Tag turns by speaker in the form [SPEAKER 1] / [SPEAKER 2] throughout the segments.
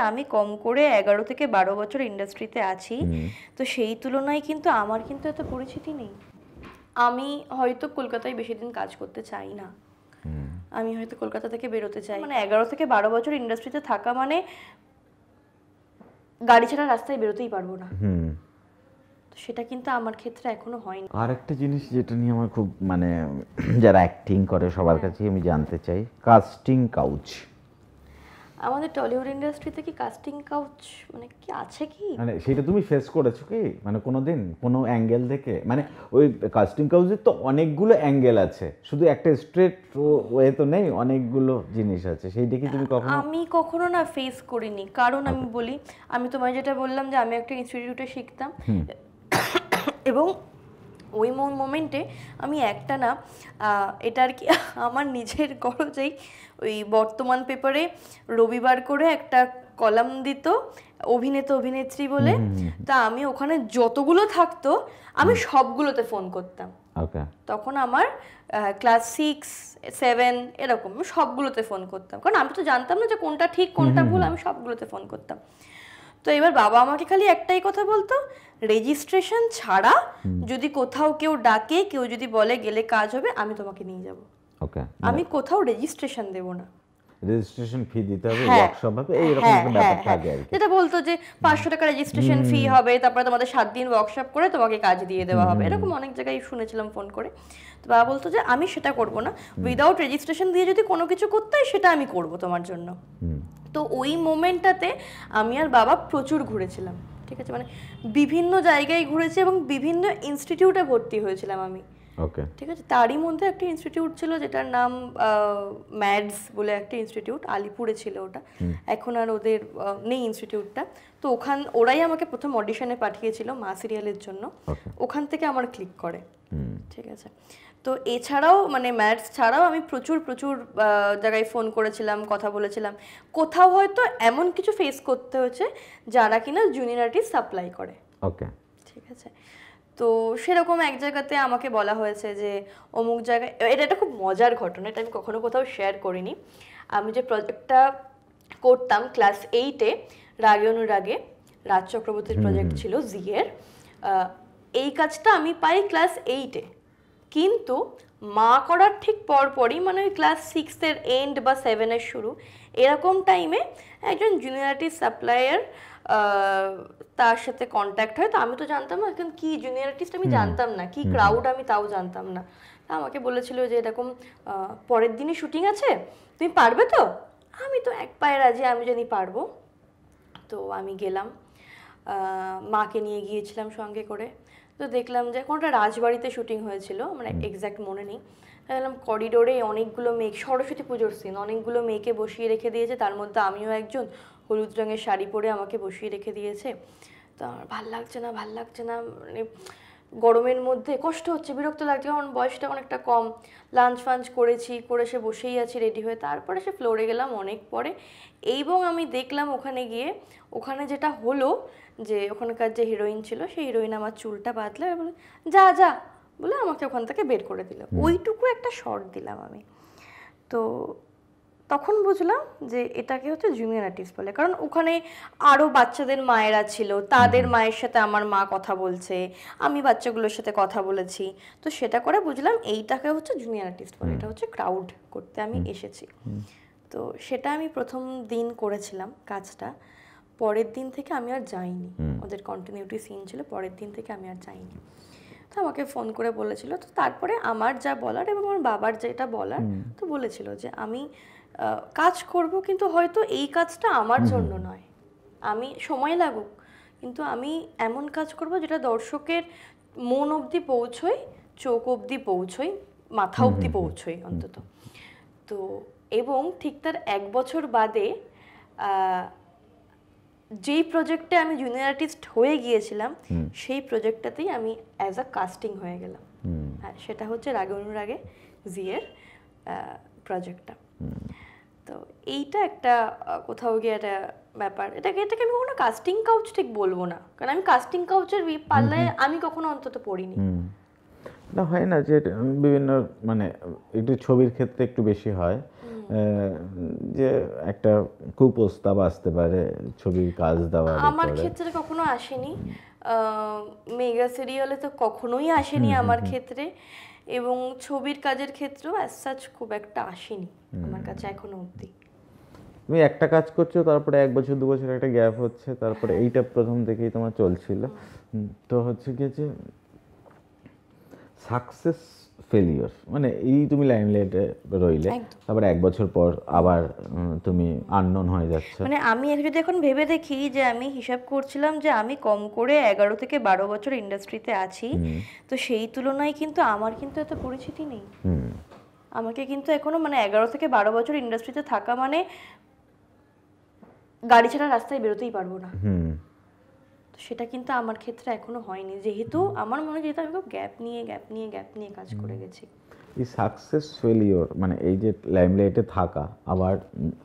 [SPEAKER 1] আমি কম করে 11 থেকে 12 বছর ইন্ডাস্ট্রিতে আছি, তো সেই তুলনায় কিন্তু আমার কিন্তু এত পরিচিতি নেই। আমি হয়তো কলকাতায় বেশি দিন কাজ করতে চাই না, আমি হয়তো কলকাতা থেকে বেরোতে চাই। মানে 11 থেকে 12 বছর ইন্ডাস্ট্রিতে থাকা মানে গাড়ি ছাড়া রাস্তায় বেরোতেই পারবো না, তো সেটা কিন্তু আমার ক্ষেত্রে এখনো হয়নি।
[SPEAKER 2] আর একটা জিনিস যেটা নিয়ে আমার খুব মানে যারা অ্যাক্টিং করে সবার কাছে আমি জানতে চাই, কাস্টিং কাউচ।
[SPEAKER 1] আমাদের টলিউড ইন্ডাস্ট্রিতে কি কাস্টিং কাউচ মানে কি আছে কি?
[SPEAKER 2] মানে সেটা তুমি ফেস করেছো কি মানে কোনোদিন কোনো অ্যাঙ্গেল থেকে? মানে ওই কাস্টিং কাউচের তো অনেকগুলো অ্যাঙ্গেল আছে, শুধু একটা স্ট্রেট ওয়ে তো নেই, অনেকগুলো জিনিস আছে। সেইটা কি তুমি কখনো?
[SPEAKER 1] আমি কখনো না ফেস করিনি, কারণ আমি বলি, আমি তোমায় যেটা বললাম যে আমি একটা ইনস্টিটিউটে শিখতাম, এবং ওই মোমেন্টে আমি একটা না এটা আর কি আমার নিজের খরচেই ওই বর্তমান পেপারে রবিবার করে একটা কলাম দিত অভিনেতা অভিনেত্রী বলে, তা আমি ওখানে যতগুলো থাকতো আমি সবগুলোতে ফোন করতাম। তখন আমার ক্লাস 6-7 এরকম সবগুলোতে ফোন করতাম, কারণ আমি তো জানতাম না যে কোনটা ঠিক কোনটা ভুল, আমি সবগুলোতে ফোন করতাম। তো এবার বাবা আমাকে খালি একটাই কথা বলতো, রেজিস্ট্রেশন ছাড়া যদি কোথাও কেউ ডাকে, কেউ যদি বলে গেলে কাজ হবে, আমি তোমাকে নিয়ে যাব। আমি কোথাও রেজিস্ট্রেশন দেব না,
[SPEAKER 2] রেজিস্ট্রেশন ফি দিতে হবে, ওয়ার্কশপ হবে, এই রকম একটা ব্যাপার থাকে আর কি।
[SPEAKER 1] যেটা বলতো যে 500 টাকা রেজিস্ট্রেশন ফি হবে, তারপরে তোমাদের 7 দিন ওয়ার্কশপ করে তোমাকে কাজ দিয়ে দেওয়া হবে, এরকম অনেক জায়গায় শুনেছিলাম ফোন করে। তো বাবা বলতো যে আমি সেটা করব না, উইদাউট রেজিস্ট্রেশন দিয়ে যদি কোনো কিছু করতে হয় সেটা আমি করব তোমার জন্য। তো ওই মোমেন্টটাতে আমি আর বাবা প্রচুর ঘুরেছিলাম, ঠিক আছে, মানে বিভিন্ন জায়গায় ঘুরেছি এবং বিভিন্ন ইনস্টিটিউটে ভর্তি হয়েছিলাম আমি, ঠিক আছে। তারই মধ্যে একটা ইনস্টিটিউট ছিল যেটার নাম ম্যাডস বলে একটা ইনস্টিটিউট, আলিপুরে ছিল ওটা, এখন আর ওদের নেই ইনস্টিটিউটটা। তো ওরাই আমাকে প্রথম অডিশনে পাঠিয়েছিল মা সিরিয়ালের জন্য, ওখান থেকে আমার ক্লিক করে, ঠিক আছে। তো এছাড়াও মানে ম্যাথস ছাড়াও আমি প্রচুর প্রচুর জায়গায় ফোন করেছিলাম, কথা বলেছিলাম। কোথাও হয়তো এমন কিছু ফেস করতে হয়েছে যারা কিনা জুনিয়র আর্টিস্ট সাপ্লাই করে, ঠিক আছে। তো সেরকম এক জায়গাতে আমাকে বলা হয়েছে যে অমুক জায়গায়, এটা একটা খুব মজার ঘটনা, এটা আমি কখনো কোথাও শেয়ার করিনি। আমি যে প্রজেক্টটা করতাম ক্লাস 8-এ, রাগে অনুরাগে, রাজ চক্রবর্তীর প্রজেক্ট ছিল জিয়ের, এই কাজটা আমি পাই ক্লাস 8-এ, কিন্তু মা করার ঠিক পরপরই মানে ওই ক্লাস 6-এর এন্ড বা 7-এর শুরু এরকম টাইমে একজন জুনিয়র আর্টিস্ট সাপ্লায়ার তার সাথে কন্ট্যাক্ট হয়। তো আমি তো জানতাম না এখন কি জুনিয়র আর্টিস্ট, আমি জানতাম না কি ক্রাউড, আমি তাও জানতাম না। তা আমাকে বলেছিল যে এরকম পরের দিনই শুটিং আছে, তুমি পারবে তো? আমি তো এক পায়ে রাজি, আমি জানি পারবো। তো আমি গেলাম, মাকে নিয়ে গিয়েছিলাম সঙ্গে করে। তো দেখলাম যে কোনটা রাজবাড়িতে শুটিং হয়েছিল, মানে এক্স্যাক্ট মনে নেই। দেখলাম করিডোরে অনেকগুলো মেয়ে, সরস্বতী পুজোর সিন, অনেকগুলো মেয়েকে বসিয়ে রেখে দিয়েছে, তার মধ্যে আমিও একজন, হলুদ রঙের শাড়ি পরে আমাকে বসিয়ে রেখে দিয়েছে। তো আমার ভাল লাগছে না, মানে গরমের মধ্যে কষ্ট হচ্ছে, বিরক্ত লাগছে, কারণ বয়সটা অনেকটা কম। লাঞ্চ ফাঞ্চ করেছি, করে সে বসেই আছি রেডি হয়ে, তারপরে সে ফ্লোরে গেলাম অনেক পরে। এবং আমি দেখলাম ওখানে গিয়ে, ওখানে যেটা হলো যে ওখানকার যে হিরোইন ছিল, সেই হিরোইন আমার চুলটা বাঁধলো এবং যা যা বলে আমাকে ওখান থেকে বের করে দিল। ওইটুকু একটা শর্ট দিলাম আমি। তো তখন বুঝলাম যে এটাকে হচ্ছে জুনিয়র আর্টিস্ট বলে, কারণ ওখানে আরও বাচ্চাদের মায়েরা ছিল, তাদের মায়ের সাথে আমার মা কথা বলছে, আমি বাচ্চাগুলোর সাথে কথা বলেছি। তো সেটা করে বুঝলাম এইটাকে হচ্ছে জুনিয়র আর্টিস্ট বলে, এটা হচ্ছে ক্রাউড করতে আমি এসেছি। তো সেটা আমি প্রথম দিন করেছিলাম কাজটা, পরের দিন থেকে আমি আর যাইনি, ওদের কন্টিনিউটি সিন ছিল, পরের দিন থেকে আমি আর যাইনি। তো আমাকে ফোন করে বলেছিল, তো তারপরে আমার যা বলার এবং আমার বাবার যেটা বলার, তো বলেছিল যে আমি কাজ করব, কিন্তু হয়তো এই কাজটা আমার জন্য নয়, আমি সময় লাগুক, কিন্তু আমি এমন কাজ করব যেটা দর্শকের মন অবধি পৌঁছয়, চোখ অবধি পৌঁছয়, মাথা অবধি পৌঁছয় অন্তত। তো এবং ঠিক তার 1 বছর বাদে যেই প্রজেক্টে আমি জুনিয়র আর্টিস্ট হয়ে গিয়েছিলাম, সেই প্রজেক্টটাতেই আমি অ্যাজ আ কাস্টিং হয়ে গেলাম। হ্যাঁ, সেটা হচ্ছে রাগে অনুরাগে জিয়ের প্রজেক্টটা। তো এইটা একটা কোথাও গিয়ে একটা ব্যাপার, এটাকে আমি কখনো কাস্টিং কাউচ ঠিক বলবো না, কারণ আমি কাস্টিং কাউচের পাল্লায় আমি কখনো অন্তত পড়িনি।
[SPEAKER 2] না, হয় না যে বিভিন্ন মানে একটু ছবির ক্ষেত্রে একটু বেশি হয়, যে একটা কুপ্রস্তাব আসতে পারে ছবির কাজ দেওয়ার
[SPEAKER 1] আমার
[SPEAKER 2] উপরে?
[SPEAKER 1] ক্ষেত্রে কখনো আসেনি, মেগা সিরিয়ালে তো কখনোই আসেনি আমার ক্ষেত্রে, এবং ছবির কাজের ক্ষেত্রেও অ্যাজ সাচ খুব একটা আসেনি আমার কাছে এখনো অবধি।
[SPEAKER 2] তুমি একটা কাজ করছো, তারপরে 1 বছর 2 বছর একটা গ্যাপ হচ্ছে, তারপরে এইটা প্রথম থেকেই তোমার চলছিল। তো হচ্ছে কি যে সাকসেস ফেলিওর মানে এই তুমি লাইমলাইটে রইলে,
[SPEAKER 1] একদম।
[SPEAKER 2] তারপরে 1 বছর পর আবার তুমি আননোন হয়ে যাচ্ছ।
[SPEAKER 1] মানে আমি যদি এখন ভেবে দেখি যে আমি হিসাব করছিলাম যে আমি কম করে 11 থেকে 12 বছর ইন্ডাস্ট্রিতে আছি, তো সেই তুলনায় কিন্তু আমার কিন্তু এত পরিচিতি নেই। আমাকে কিন্তু এখনো মানে 11 থেকে 12 বছর ইন্ডাস্ট্রিতে থাকা মানে গাড়ি ছাড়া রাস্তায় বেরোতেই পারবো না। তো সেটা কিন্তু আমার ক্ষেত্রে এখনো হয়নি, যেহেতু আমার মনে হয় যেহেতু আমি গ্যাপ নিয়ে কাজ করে গেছি।
[SPEAKER 2] এই সাকসেস ফেলিওর মানে এই যে লাইমলাইটে থাকা, আবার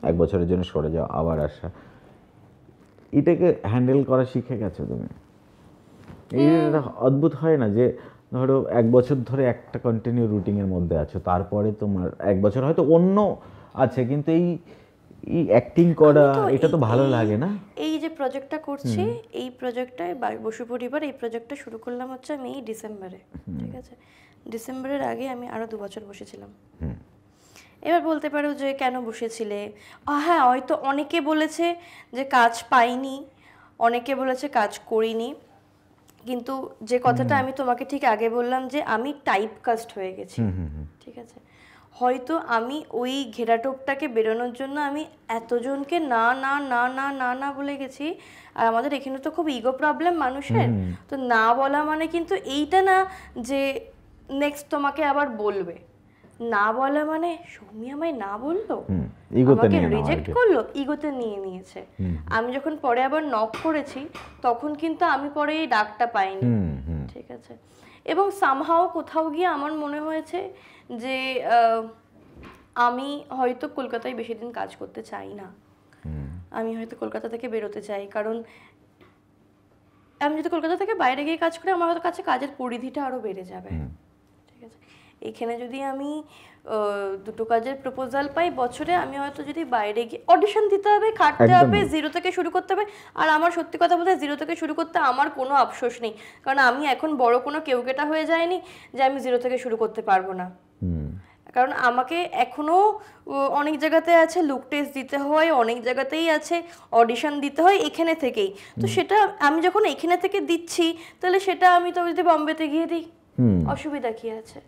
[SPEAKER 2] 1 বছরের জন্য সরে যাওয়া, আবার আসা, এটাকে হ্যান্ডেল করা শিখে গেছো তুমি? এই অদ্ভুত হয় না যে ধরো 1 বছর ধরে একটা কন্টিনিউ রুটিনের মধ্যে আছো, তারপরে তোমার 1 বছর হয়তো অন্য আছে, কিন্তু এই অ্যাক্টিং করা এটা তো ভালো লাগে না?
[SPEAKER 1] এই যে প্রজেক্টটা করছি, এই প্রজেক্টটায় বসু পরিবার, এই প্রজেক্টটা শুরু করলাম হচ্ছে আমি এই ডিসেম্বরে, ঠিক আছে? ডিসেম্বরের আগে আমি আরো 2 বছর বসেছিলাম। এবার বলতে পারো যে কেন বসেছিলে, হ্যাঁ হয়তো অনেকে বলেছে যে কাজ পাইনি, অনেকে বলেছে কাজ করিনি, কিন্তু যে কথাটা আমি তোমাকে ঠিক আগে বললাম যে আমি টাইপ কাস্ট হয়ে গেছি, ঠিক আছে? হয়তো আমি ওই ঘেরাটোপটাকে বেরোনোর জন্য আমি এতজনকে না না না না না না বলে গেছি। আর আমাদের এখানে তো খুব ইগো প্রবলেম মানুষের, তো না বলা মানে কিন্তু এইটা না যে নেক্সট তোমাকে আবার বলবে। না বলা মানে সৌমি আমায় না বললো, আমাকে রিজেক্ট করলো, ইগোতে নিয়ে নিয়েছে। আমি যখন পরে আবার নক করেছি তখন কিন্তু আমি পরে এই ডাকটা পাইনি, ঠিক আছে? এবং সামহাও কোথাও গিয়ে আমার মনে হয়েছে যে আমি হয়তো কলকাতায় বেশি দিন কাজ করতে চাই না, আমি হয়তো কলকাতা থেকে বেরোতে চাই, কারণ আমি যদি কলকাতা থেকে বাইরে গিয়ে কাজ করি আমার হয়তো কাছে কাজের পরিধিটা আরো বেড়ে যাবে, ঠিক আছে? এখানে যদি আমি 2টো কাজের প্রপোজাল পাই বছরে, আমি হয়তো যদি বাইরে গিয়ে অডিশন দিতে হবে, খাটতে হবে, 0 থেকে শুরু করতে হবে। আর আমার সত্যি কথা বলতে 0 থেকে শুরু করতে আমার কোনো আফসোস নেই, কারণ আমি এখন বড় কোনো কেউকেটা হয়ে যায়নি যে আমি 0 থেকে শুরু করতে পারবো না। কারণ আমাকে এখনো অনেক জায়গাতে আছে লুক টেস্ট দিতে হয়, অনেক জায়গাতেই আছে অডিশন দিতে হয় এখানে থেকেই। তো সেটা আমি যখন এখানে থেকে দিচ্ছি, তাহলে সেটা আমি তো যদি বম্বেতে গিয়ে দিই, অসুবিধা কি আছে?